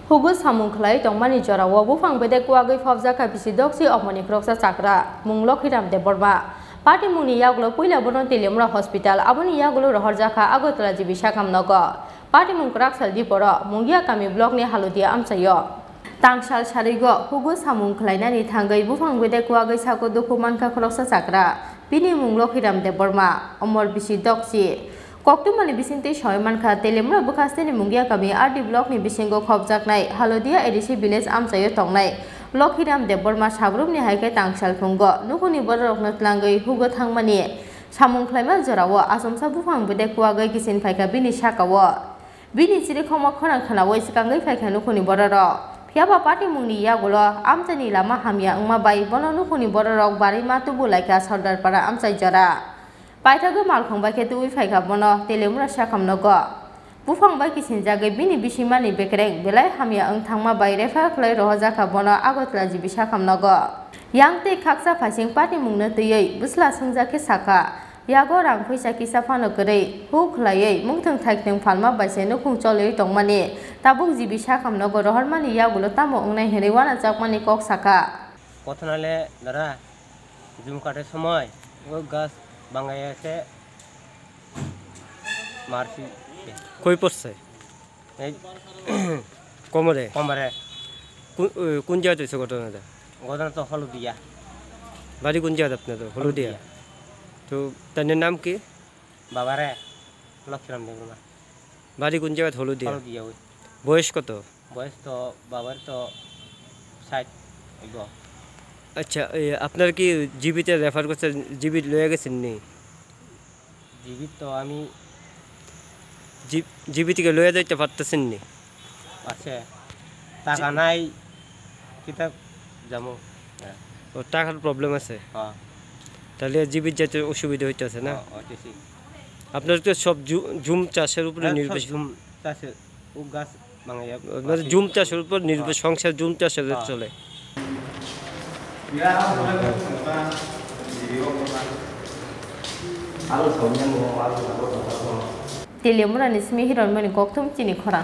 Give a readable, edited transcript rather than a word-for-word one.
Hugo samungklai tongmani jorawo bufang bedek wagoi fabjaka bisidoksi omoni kroksa chakra munglok hiram deborma party muni yaglo puila bonon telemra hospital aboni yaglo rohorjaka agotla jibisha kamnogo party mungkrak saldi poro mungia kami blok ni haludia amsayo tangsal sarigo Hugo samungklai nani thangai bufang bedek wagoi sako dokumanka kroksa chakra bini munglok hiram deborma omor bisidoksi Koktumani bisinte soymanka telemra bukasteni mungia kami RD block ni bisingo khobjaknai halodia edisi village amsayo tongnai Lokhiram deborma sabrumni haike tangsal phungo nukuni borokna tlangai hugo thangmani samungkhlaima jorawo asomsa bufang bede kuagai kisin phaika bini sakawo bini chiri khoma khona khanawo sikangai phaika nukuni bororo phiaba party mungni yagulo amchani lama hamya ngma bai bono nukuni bororok bari matubu laika sardar para amchai jora Paitago malkhong baike tu phaika bono telemura sakamnogo bufang bai kisin jagai bini bisimani bekreng belai hamya ang thangma bai refa khlai rohjaka bono agotla jibi sakamnogo yangte khaksa phasing party mungna tiyei busla sungjake saka yago rang phaisa kisa phano korei hu khlaiei mungthang thaikthang phalma baise nukhung cholei tongmani tabuk jibi sakamnogo rohormani yagulo tamo ongnai herewana chakmani kok saka কথনালে দাদা zoom কাটার সময় ও গাছ বাঙাই আছে মারছি কই পড়ছে এই কোমরে কমরে কোন জায়গাতে হয়েছে ঘটনাটা ঘটনা তো হলদিয়া বাড়ি কোন জায়গাতে আপনাদের হলদিয়া তো তার নাম কি বাবারে লক্ষ্মীরাম দেবনা বাড়ি কোন জায়গাতে হলদিয়া হলদিয়া ওই বয়স কত বয়স তো বাবার তো 60 হইব আচ্ছা আপনার কি জীবিত রেফার করছে জীবিত লয়ে গেছেন নি জীবিত তো আমি জীবিতকে লয়ে যাইতে পারতেছেন নি আছে টাকা নাই কিতা যামু ও টাকার প্রবলেম আছে হ্যাঁ তাহলে জীবিত যেতে অসুবিধা হইতেছে না হইতেছি আপনার তো সব জুম চাষের উপরে নির্ভর জুম চাষে ও গাছ বাঙাইয়া মানে জুম চাষের উপর নির্ভর সংসার জুম চাষের চলে telemura ni simi hiron mani koktum chini khora